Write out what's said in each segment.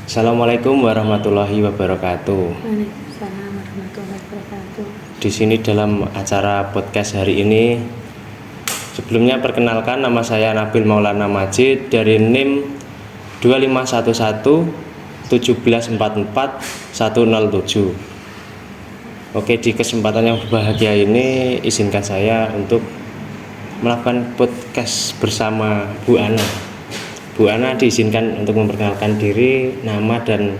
Assalamualaikum warahmatullahi wabarakatuh. Waalaikumsalam warahmatullahi wabarakatuh. Di sini dalam acara podcast hari ini, sebelumnya perkenalkan, nama saya Nabil Maulana Majid dari NIM 2511 1744 107. Oke, di kesempatan yang berbahagia ini izinkan saya untuk melakukan podcast bersama Bu Ana. Bu Ana diizinkan untuk memperkenalkan diri, nama dan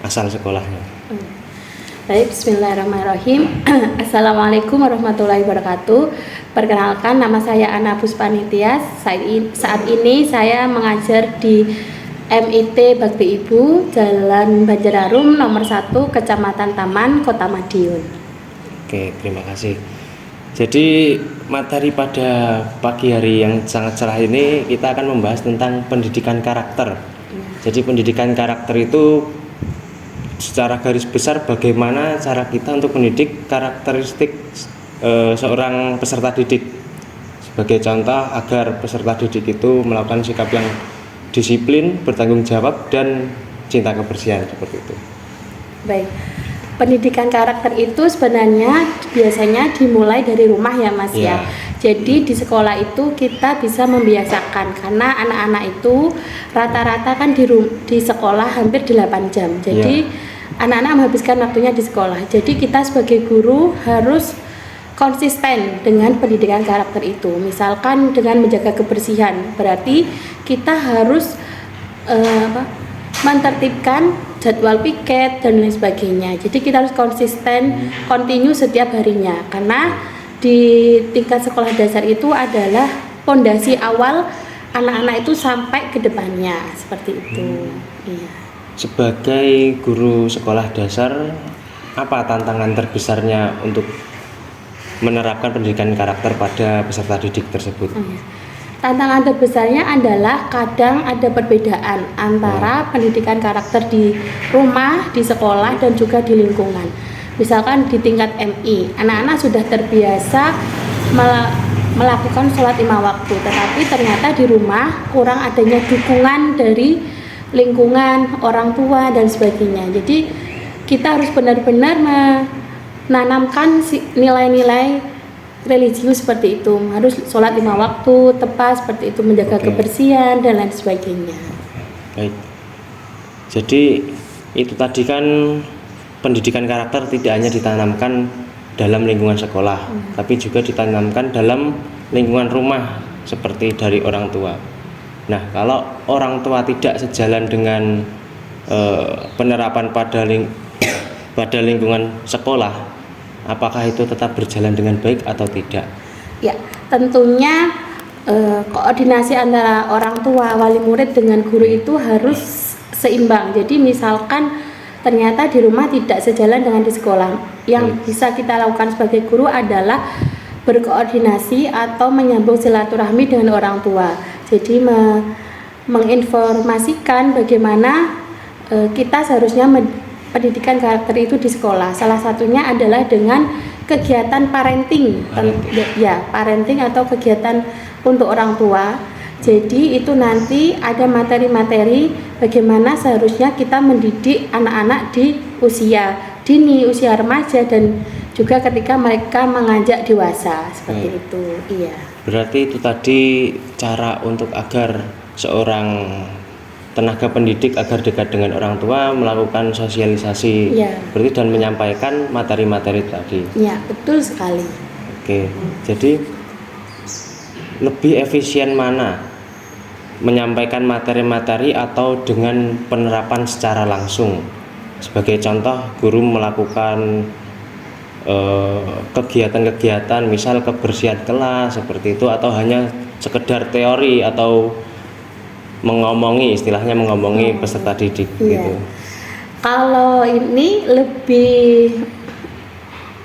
asal sekolahnya. Baik, bismillahirrahmanirrahim. Assalamualaikum warahmatullahi wabarakatuh. Perkenalkan, nama saya Ana Puspanitia. Saat ini saya mengajar di MIT Bakti Ibu, Jalan Banjararum nomor 1, Kecamatan Taman, Kota Madiun. Oke, terima kasih. Jadi materi pada pagi hari yang sangat cerah ini kita akan membahas tentang pendidikan karakter. Jadi pendidikan karakter itu secara garis besar bagaimana cara kita untuk mendidik karakteristik seorang peserta didik. Sebagai contoh agar peserta didik itu melakukan sikap yang disiplin, bertanggung jawab dan cinta kebersihan seperti itu. Baik. Pendidikan karakter itu sebenarnya biasanya dimulai dari rumah ya Mas ya. Jadi di sekolah itu kita bisa membiasakan karena anak-anak itu rata-rata kan di sekolah hampir 8 jam. Jadi anak-anak menghabiskan waktunya di sekolah. Jadi kita sebagai guru harus konsisten dengan pendidikan karakter itu. Misalkan dengan menjaga kebersihan, berarti kita harus mentertibkan jadwal piket dan lain sebagainya. Jadi kita harus konsisten, kontinu setiap harinya. Karena di tingkat sekolah dasar itu adalah fondasi awal anak-anak itu sampai ke depannya, seperti itu. Iya. Sebagai guru sekolah dasar, apa tantangan terbesarnya untuk menerapkan pendidikan karakter pada peserta didik tersebut? Tantangan terbesarnya adalah kadang ada perbedaan antara pendidikan karakter di rumah, di sekolah, dan juga di lingkungan. Misalkan di tingkat MI, anak-anak sudah terbiasa melakukan sholat 5 waktu, tetapi ternyata di rumah kurang adanya dukungan dari lingkungan, orang tua, dan sebagainya. Jadi kita harus benar-benar menanamkan nilai-nilai religius seperti itu, harus sholat 5 waktu tepat seperti itu, menjaga kebersihan dan lain sebagainya. Baik, jadi itu tadi kan pendidikan karakter tidak hanya ditanamkan dalam lingkungan sekolah, tapi juga ditanamkan dalam lingkungan rumah seperti dari orang tua. Nah, kalau orang tua tidak sejalan dengan penerapan pada lingkungan sekolah, apakah itu tetap berjalan dengan baik atau tidak? Ya, tentunya koordinasi antara orang tua, wali murid dengan guru itu harus seimbang. Jadi misalkan ternyata di rumah tidak sejalan dengan di sekolah, yang bisa kita lakukan sebagai guru adalah berkoordinasi atau menyambung silaturahmi dengan orang tua. Jadi menginformasikan bagaimana kita seharusnya pendidikan karakter itu di sekolah. Salah satunya adalah dengan kegiatan parenting. Parenting atau kegiatan untuk orang tua. Jadi itu nanti ada materi-materi bagaimana seharusnya kita mendidik anak-anak di usia dini, usia remaja, dan juga ketika mereka menganjak dewasa seperti itu. Iya. Berarti itu tadi cara untuk agar seorang tenaga pendidik agar dekat dengan orang tua melakukan sosialisasi, berarti dan menyampaikan materi-materi tadi. Ya, betul sekali. Oke, jadi lebih efisien mana menyampaikan materi-materi atau dengan penerapan secara langsung? Sebagai contoh, guru melakukan kegiatan-kegiatan, misal kebersihan kelas seperti itu, atau hanya sekedar teori atau istilahnya mengomongi peserta didik gitu. Kalau ini lebih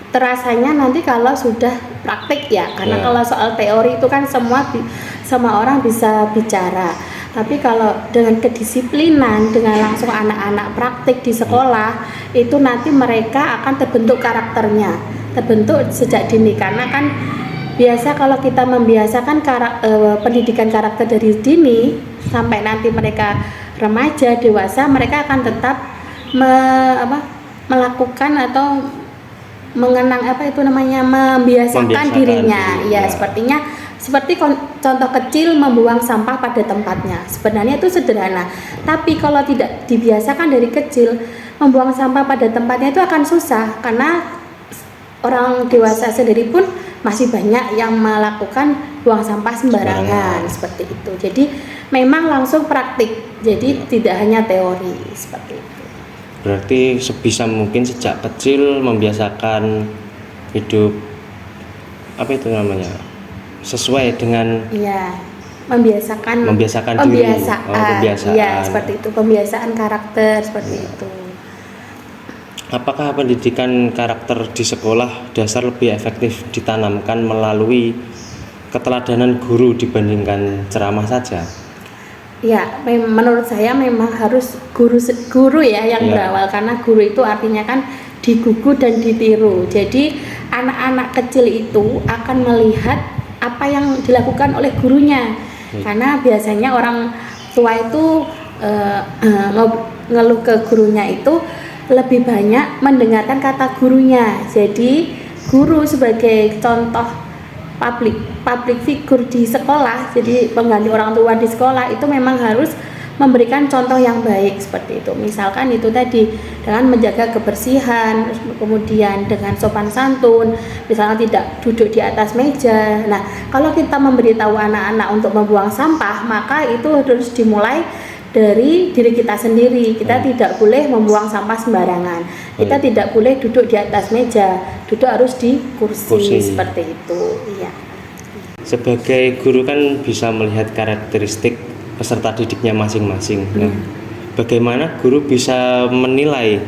terasanya nanti kalau sudah praktik ya, karena kalau soal teori itu kan semua orang bisa bicara. Tapi kalau dengan kedisiplinan, dengan langsung anak-anak praktik di sekolah, itu nanti mereka akan terbentuk karakternya, terbentuk sejak dini. Karena kan biasa kalau kita membiasakan pendidikan karakter dari dini sampai nanti mereka remaja, dewasa, mereka akan tetap melakukan atau mengenang membiasakan dirinya. diri, Ya, ya. seperti contoh kecil membuang sampah pada tempatnya. Sebenarnya itu sederhana, tapi kalau tidak dibiasakan dari kecil, membuang sampah pada tempatnya itu akan susah, karena orang dewasa sendiri pun masih banyak yang melakukan buang sampah sembarangan seperti itu. Jadi memang langsung praktik, jadi tidak hanya teori seperti itu. Berarti sebisa mungkin sejak kecil membiasakan hidup sesuai dengan membiasakan diri. pembiasaan. Ya, seperti itu, pembiasaan karakter seperti itu. Apakah pendidikan karakter di sekolah dasar lebih efektif ditanamkan melalui keteladanan guru dibandingkan ceramah saja? Ya, menurut saya memang harus guru ya yang berawal, karena guru itu artinya kan digugu dan ditiru. Jadi anak-anak kecil itu akan melihat apa yang dilakukan oleh gurunya. Karena biasanya orang tua itu ngeluh ke gurunya itu lebih banyak mendengarkan kata gurunya. Jadi guru sebagai contoh public figure di sekolah, jadi pengganti orang tua di sekolah, itu memang harus memberikan contoh yang baik seperti itu. Misalkan itu tadi dengan menjaga kebersihan, kemudian dengan sopan santun, misalnya tidak duduk di atas meja. Nah, kalau kita memberitahu anak-anak untuk membuang sampah, maka itu harus dimulai dari diri kita sendiri. Kita tidak boleh membuang sampah sembarangan. Kita tidak boleh duduk di atas meja. Duduk harus di kursi. Seperti itu. Iya. Sebagai guru kan bisa melihat karakteristik peserta didiknya masing-masing. Nah, bagaimana guru bisa menilai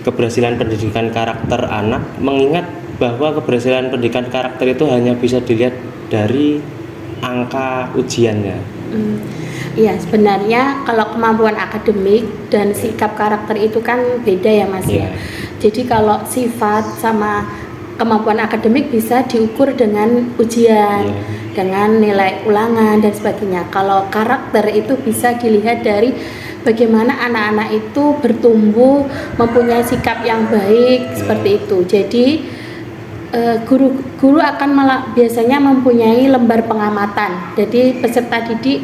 keberhasilan pendidikan karakter anak, mengingat bahwa keberhasilan pendidikan karakter itu hanya bisa dilihat dari angka ujiannya? Iya, sebenarnya kalau kemampuan akademik dan sikap karakter itu kan beda ya Mas ya. Jadi kalau sifat sama kemampuan akademik bisa diukur dengan ujian, dengan nilai ulangan dan sebagainya. Kalau karakter itu bisa dilihat dari bagaimana anak-anak itu bertumbuh, mempunyai sikap yang baik seperti itu. Jadi guru akan biasanya mempunyai lembar pengamatan. Jadi peserta didik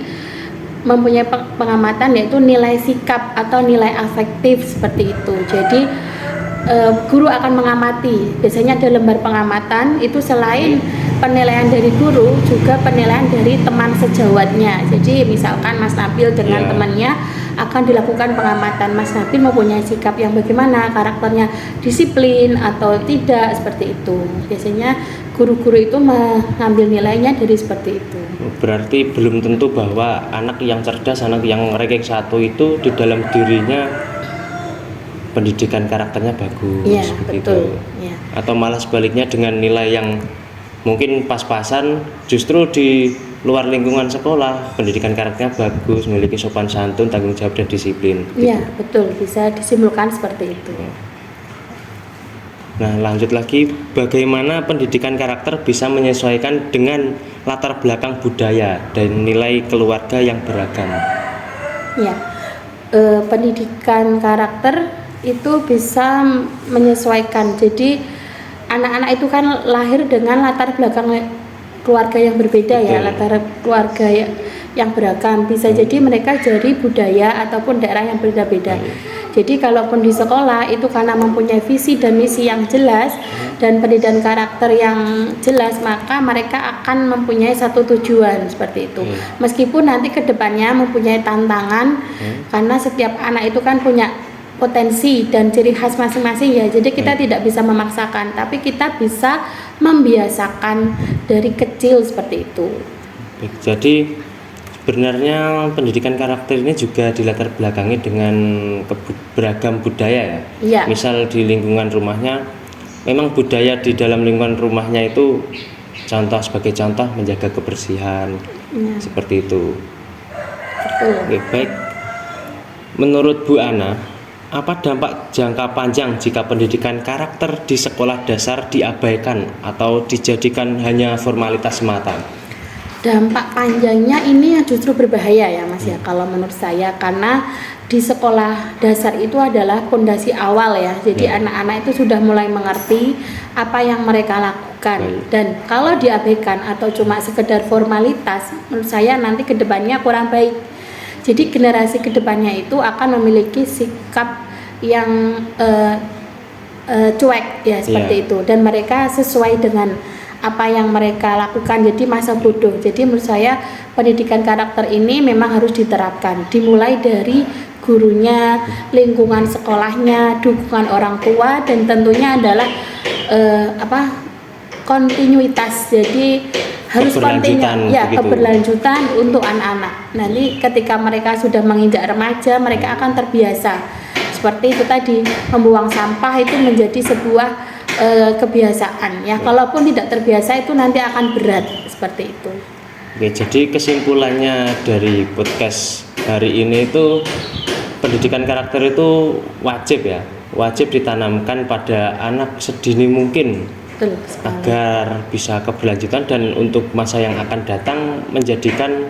mempunyai pengamatan, yaitu nilai sikap atau nilai afektif seperti itu. Jadi guru akan mengamati, biasanya ada lembar pengamatan itu, selain penilaian dari guru juga penilaian dari teman sejawatnya. Jadi misalkan Mas Nabil dengan temannya akan dilakukan pengamatan, Mas Nabil mempunyai sikap yang bagaimana, karakternya disiplin atau tidak, seperti itu. Biasanya guru-guru itu mengambil nilainya dari seperti itu. Berarti belum tentu bahwa anak yang cerdas, anak yang ranking 1 itu di dalam dirinya pendidikan karakternya bagus, begitu. Ya. Atau malah sebaliknya, dengan nilai yang mungkin pas-pasan, justru di luar lingkungan sekolah pendidikan karakternya bagus, memiliki sopan santun, tanggung jawab dan disiplin. Iya, betul, bisa disimpulkan seperti itu. Nah, lanjut lagi, bagaimana pendidikan karakter bisa menyesuaikan dengan latar belakang budaya dan nilai keluarga yang beragam? Ya, pendidikan karakter itu bisa menyesuaikan. Jadi anak-anak itu kan lahir dengan latar belakang keluarga yang berbeda. Betul. Ya, latar keluarga yang beragam. Bisa jadi mereka dari budaya ataupun daerah yang berbeda-beda. Jadi kalaupun di sekolah itu karena mempunyai visi dan misi yang jelas dan pendidikan karakter yang jelas, maka mereka akan mempunyai satu tujuan seperti itu. Meskipun nanti kedepannya mempunyai tantangan, karena setiap anak itu kan punya potensi dan ciri khas masing-masing ya. Jadi kita tidak bisa memaksakan, tapi kita bisa membiasakan dari kecil seperti itu. Jadi sebenarnya pendidikan karakter ini juga dilatar belakangi dengan beragam budaya ya. Iya. Misal di lingkungan rumahnya, memang budaya di dalam lingkungan rumahnya itu sebagai contoh menjaga kebersihan, seperti itu. Betul. Oke, baik. Menurut Bu Ana, apa dampak jangka panjang jika pendidikan karakter di sekolah dasar diabaikan atau dijadikan hanya formalitas semata? dampak panjangnya ini yang justru berbahaya ya Mas ya, kalau menurut saya, karena di sekolah dasar itu adalah pondasi awal ya. Jadi anak-anak itu sudah mulai mengerti apa yang mereka lakukan. Dan kalau diabaikan atau cuma sekedar formalitas, menurut saya nanti kedepannya kurang baik. Jadi generasi kedepannya itu akan memiliki sikap yang cuek ya seperti itu, dan mereka sesuai dengan apa yang mereka lakukan, jadi masa bodoh. Jadi menurut saya pendidikan karakter ini memang harus diterapkan, dimulai dari gurunya, lingkungan sekolahnya, dukungan orang tua, dan tentunya adalah kontinuitas. Jadi harus kontinu ya, keberlanjutan untuk anak-anak. Nanti ketika mereka sudah menginjak remaja, mereka akan terbiasa seperti itu tadi, membuang sampah itu menjadi sebuah kebiasaan ya. Kalaupun tidak terbiasa itu nanti akan berat seperti itu. Oke, jadi kesimpulannya dari podcast hari ini itu pendidikan karakter itu wajib ya, wajib ditanamkan pada anak sedini mungkin. Betul sekali. Agar bisa keberlanjutan dan untuk masa yang akan datang menjadikan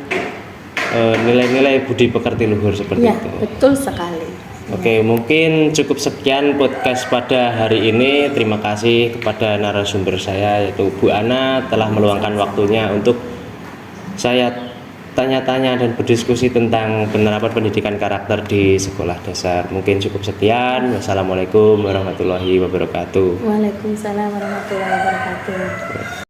nilai-nilai budi pekerti luhur seperti ya, itu. Betul sekali. Oke, mungkin cukup sekian podcast pada hari ini. Terima kasih kepada narasumber saya yaitu Bu Ana telah meluangkan waktunya untuk saya tanya-tanya dan berdiskusi tentang penerapan pendidikan karakter di sekolah dasar. Mungkin cukup sekian. Wassalamualaikum warahmatullahi wabarakatuh. Waalaikumsalam warahmatullahi wabarakatuh.